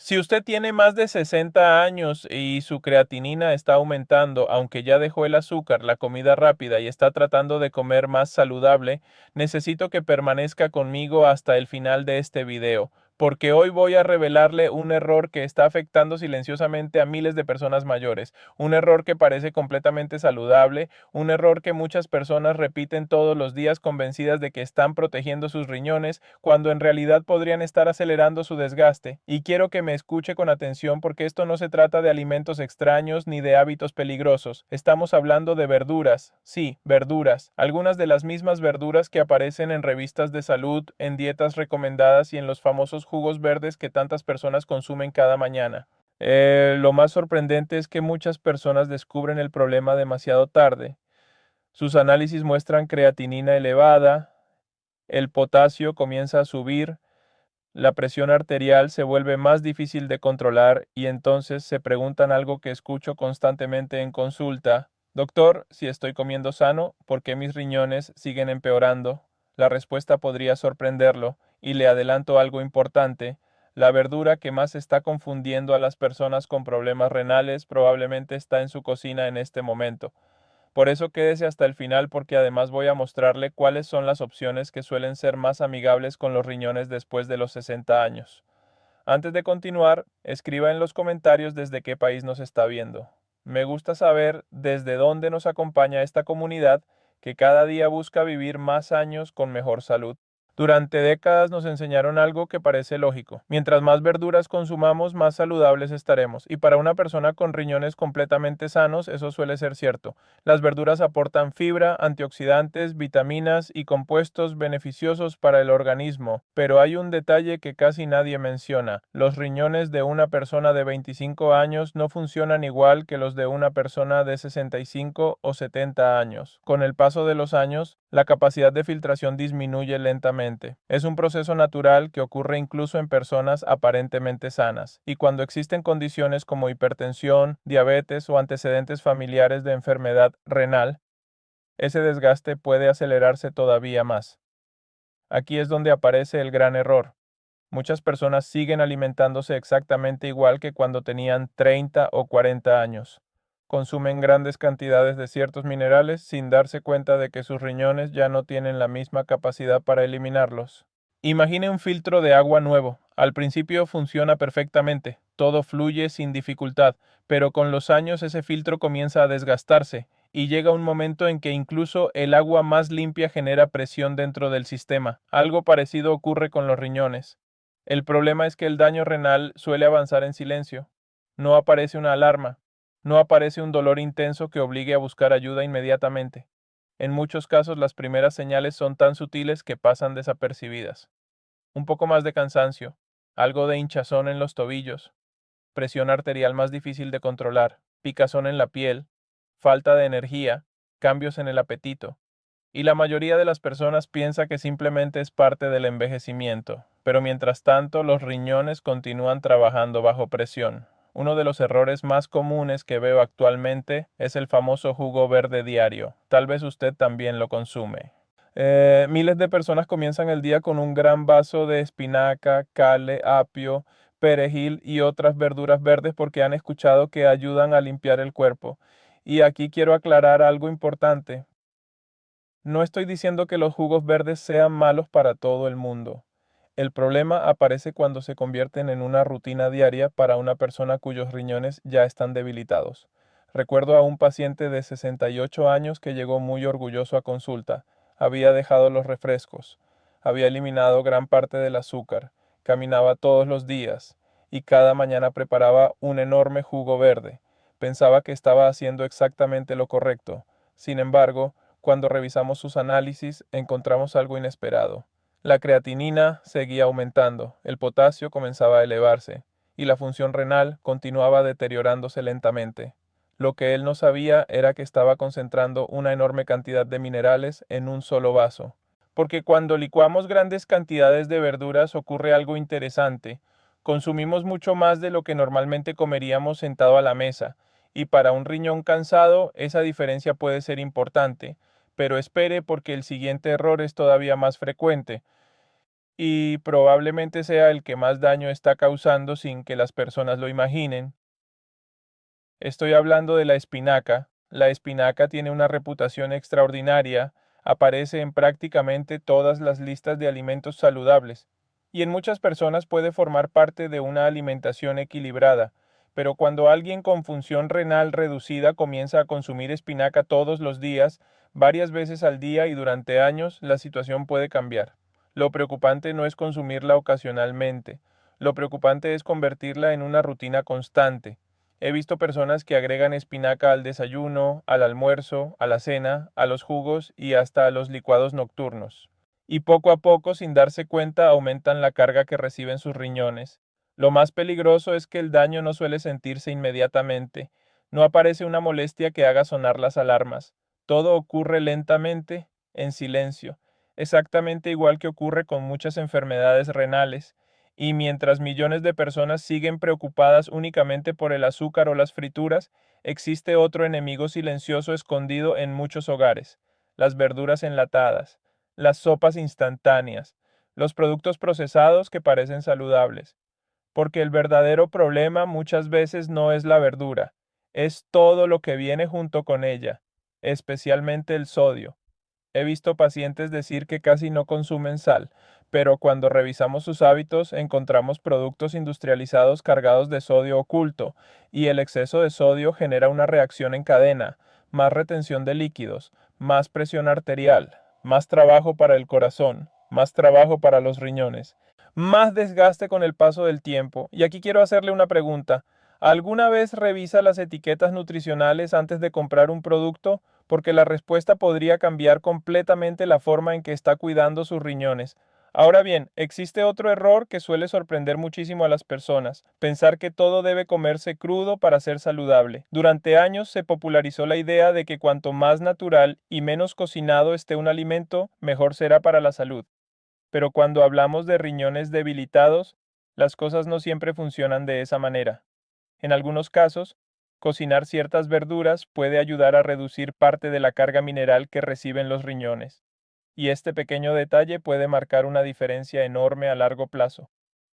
Si usted tiene más de 60 años y su creatinina está aumentando, aunque ya dejó el azúcar, la comida rápida y está tratando de comer más saludable, necesito que permanezca conmigo hasta el final de este video, porque hoy voy a revelarle un error que está afectando silenciosamente a miles de personas mayores, un error que parece completamente saludable, un error que muchas personas repiten todos los días convencidas de que están protegiendo sus riñones, cuando en realidad podrían estar acelerando su desgaste. Y quiero que me escuche con atención porque esto no se trata de alimentos extraños ni de hábitos peligrosos. Estamos hablando de verduras. Sí, verduras. Algunas de las mismas verduras que aparecen en revistas de salud, en dietas recomendadas y en los famosos jugos verdes que tantas personas consumen cada mañana. Lo más sorprendente es que muchas personas descubren el problema demasiado tarde. Sus análisis muestran creatinina elevada, el potasio comienza a subir, la presión arterial se vuelve más difícil de controlar y entonces se preguntan algo que escucho constantemente en consulta. Doctor, si estoy comiendo sano, ¿por qué mis riñones siguen empeorando? La respuesta podría sorprenderlo, y le adelanto algo importante. La verdura que más está confundiendo a las personas con problemas renales probablemente está en su cocina en este momento. Por eso quédese hasta el final porque además voy a mostrarle cuáles son las opciones que suelen ser más amigables con los riñones después de los 60 años. Antes de continuar, escriba en los comentarios desde qué país nos está viendo. Me gusta saber desde dónde nos acompaña esta comunidad que cada día busca vivir más años con mejor salud. Durante décadas nos enseñaron algo que parece lógico. Mientras más verduras consumamos, más saludables estaremos. Y para una persona con riñones completamente sanos, eso suele ser cierto. Las verduras aportan fibra, antioxidantes, vitaminas y compuestos beneficiosos para el organismo. Pero hay un detalle que casi nadie menciona. Los riñones de una persona de 25 años no funcionan igual que los de una persona de 65 o 70 años. Con el paso de los años, la capacidad de filtración disminuye lentamente. Es un proceso natural que ocurre incluso en personas aparentemente sanas. Y cuando existen condiciones como hipertensión, diabetes o antecedentes familiares de enfermedad renal, ese desgaste puede acelerarse todavía más. Aquí es donde aparece el gran error. Muchas personas siguen alimentándose exactamente igual que cuando tenían 30 o 40 años. Consumen grandes cantidades de ciertos minerales sin darse cuenta de que sus riñones ya no tienen la misma capacidad para eliminarlos. Imagine un filtro de agua nuevo. Al principio funciona perfectamente, todo fluye sin dificultad, pero con los años ese filtro comienza a desgastarse y llega un momento en que incluso el agua más limpia genera presión dentro del sistema. Algo parecido ocurre con los riñones. El problema es que el daño renal suele avanzar en silencio. No aparece una alarma, no aparece un dolor intenso que obligue a buscar ayuda inmediatamente. En muchos casos las primeras señales son tan sutiles que pasan desapercibidas. Un poco más de cansancio, algo de hinchazón en los tobillos, presión arterial más difícil de controlar, picazón en la piel, falta de energía, cambios en el apetito. Y la mayoría de las personas piensa que simplemente es parte del envejecimiento, pero mientras tanto los riñones continúan trabajando bajo presión. Uno de los errores más comunes que veo actualmente es el famoso jugo verde diario. Tal vez usted también lo consume. Miles de personas comienzan el día con un gran vaso de espinaca, cale, apio, perejil y otras verduras verdes porque han escuchado que ayudan a limpiar el cuerpo. Y aquí quiero aclarar algo importante. No estoy diciendo que los jugos verdes sean malos para todo el mundo. El problema aparece cuando se convierten en una rutina diaria para una persona cuyos riñones ya están debilitados. Recuerdo a un paciente de 68 años que llegó muy orgulloso a consulta. Había dejado los refrescos, había eliminado gran parte del azúcar, caminaba todos los días y cada mañana preparaba un enorme jugo verde. Pensaba que estaba haciendo exactamente lo correcto. Sin embargo, cuando revisamos sus análisis, encontramos algo inesperado. La creatinina seguía aumentando, el potasio comenzaba a elevarse, y la función renal continuaba deteriorándose lentamente. Lo que él no sabía era que estaba concentrando una enorme cantidad de minerales en un solo vaso. Porque cuando licuamos grandes cantidades de verduras ocurre algo interesante. Consumimos mucho más de lo que normalmente comeríamos sentado a la mesa, y para un riñón cansado esa diferencia puede ser importante, pero espere porque el siguiente error es todavía más frecuente. y probablemente sea el que más daño está causando sin que las personas lo imaginen. Estoy hablando de la espinaca. La espinaca tiene una reputación extraordinaria, aparece en prácticamente todas las listas de alimentos saludables, y en muchas personas puede formar parte de una alimentación equilibrada, pero cuando alguien con función renal reducida comienza a consumir espinaca todos los días, varias veces al día y durante años, la situación puede cambiar. Lo preocupante no es consumirla ocasionalmente, lo preocupante es convertirla en una rutina constante. He visto personas que agregan espinaca al desayuno, al almuerzo, a la cena, a los jugos y hasta a los licuados nocturnos. Y poco a poco, sin darse cuenta, aumentan la carga que reciben sus riñones. Lo más peligroso es que el daño no suele sentirse inmediatamente. No aparece una molestia que haga sonar las alarmas. Todo ocurre lentamente, en silencio, exactamente igual que ocurre con muchas enfermedades renales. Y mientras millones de personas siguen preocupadas únicamente por el azúcar o las frituras, existe otro enemigo silencioso escondido en muchos hogares: las verduras enlatadas, las sopas instantáneas, los productos procesados que parecen saludables. Porque el verdadero problema muchas veces no es la verdura, es todo lo que viene junto con ella, especialmente el sodio. He visto pacientes decir que casi no consumen sal, pero cuando revisamos sus hábitos encontramos productos industrializados cargados de sodio oculto, y el exceso de sodio genera una reacción en cadena: más retención de líquidos, más presión arterial, más trabajo para el corazón, más trabajo para los riñones, más desgaste con el paso del tiempo. Y aquí quiero hacerle una pregunta. ¿Alguna vez revisa las etiquetas nutricionales antes de comprar un producto? Porque la respuesta podría cambiar completamente la forma en que está cuidando sus riñones. Ahora bien, existe otro error que suele sorprender muchísimo a las personas: pensar que todo debe comerse crudo para ser saludable. Durante años se popularizó la idea de que cuanto más natural y menos cocinado esté un alimento, mejor será para la salud. Pero cuando hablamos de riñones debilitados, las cosas no siempre funcionan de esa manera. En algunos casos, cocinar ciertas verduras puede ayudar a reducir parte de la carga mineral que reciben los riñones, y este pequeño detalle puede marcar una diferencia enorme a largo plazo,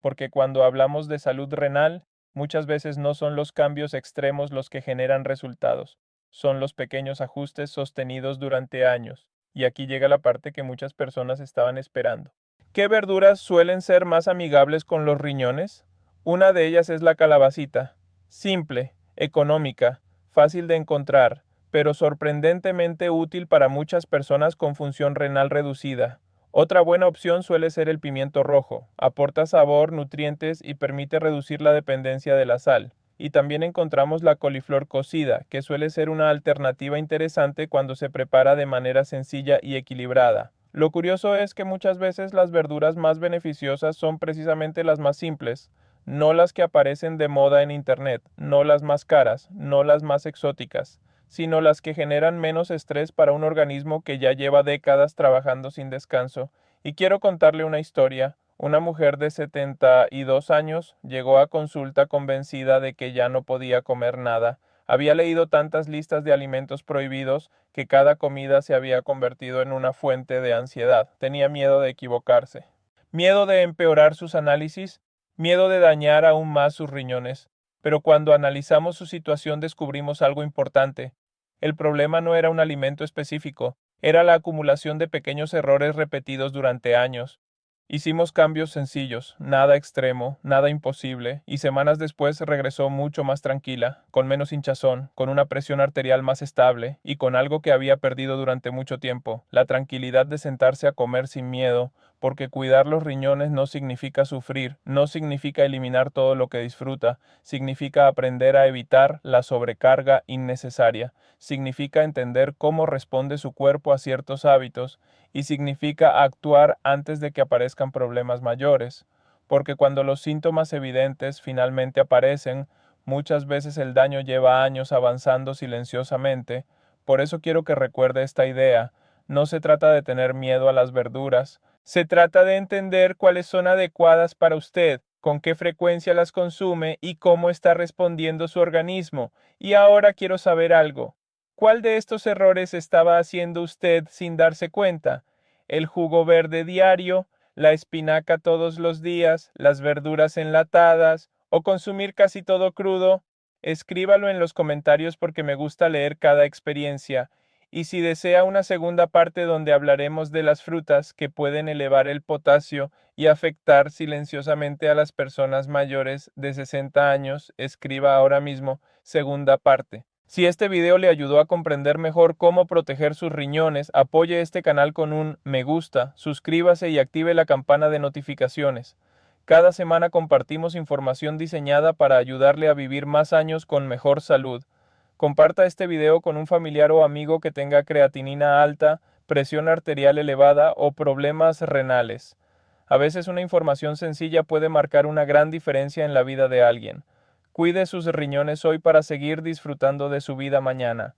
porque cuando hablamos de salud renal, muchas veces no son los cambios extremos los que generan resultados, son los pequeños ajustes sostenidos durante años, y aquí llega la parte que muchas personas estaban esperando. ¿Qué verduras suelen ser más amigables con los riñones? Una de ellas es la calabacita. Simple, económica, fácil de encontrar, pero sorprendentemente útil para muchas personas con función renal reducida. Otra buena opción suele ser el pimiento rojo. Aporta sabor, nutrientes y permite reducir la dependencia de la sal. Y también encontramos la coliflor cocida, que suele ser una alternativa interesante cuando se prepara de manera sencilla y equilibrada. Lo curioso es que muchas veces las verduras más beneficiosas son precisamente las más simples, no las que aparecen de moda en internet, no las más caras, no las más exóticas, sino las que generan menos estrés para un organismo que ya lleva décadas trabajando sin descanso. Y quiero contarle una historia. Una mujer de 72 años llegó a consulta convencida de que ya no podía comer nada. Había leído tantas listas de alimentos prohibidos que cada comida se había convertido en una fuente de ansiedad. Tenía miedo de equivocarse, miedo de empeorar sus análisis, miedo de dañar aún más sus riñones. Pero cuando analizamos su situación descubrimos algo importante. El problema no era un alimento específico, era la acumulación de pequeños errores repetidos durante años. Hicimos cambios sencillos, nada extremo, nada imposible, y semanas después regresó mucho más tranquila, con menos hinchazón, con una presión arterial más estable y con algo que había perdido durante mucho tiempo: la tranquilidad de sentarse a comer sin miedo, porque cuidar los riñones no significa sufrir, no significa eliminar todo lo que disfruta, significa aprender a evitar la sobrecarga innecesaria, significa entender cómo responde su cuerpo a ciertos hábitos, y significa actuar antes de que aparezcan problemas mayores, porque cuando los síntomas evidentes finalmente aparecen, muchas veces el daño lleva años avanzando silenciosamente. Por eso quiero que recuerde esta idea: no se trata de tener miedo a las verduras, se trata de entender cuáles son adecuadas para usted, con qué frecuencia las consume y cómo está respondiendo su organismo. Y ahora quiero saber algo. ¿Cuál de estos errores estaba haciendo usted sin darse cuenta? ¿El jugo verde diario, la espinaca todos los días, las verduras enlatadas o consumir casi todo crudo? Escríbalo en los comentarios porque me gusta leer cada experiencia. Y si desea una segunda parte donde hablaremos de las frutas que pueden elevar el potasio y afectar silenciosamente a las personas mayores de 60 años, escriba ahora mismo segunda parte. Si este video le ayudó a comprender mejor cómo proteger sus riñones, apoye este canal con un me gusta, suscríbase y active la campana de notificaciones. Cada semana compartimos información diseñada para ayudarle a vivir más años con mejor salud. Comparta este video con un familiar o amigo que tenga creatinina alta, presión arterial elevada o problemas renales. A veces una información sencilla puede marcar una gran diferencia en la vida de alguien. Cuide sus riñones hoy para seguir disfrutando de su vida mañana.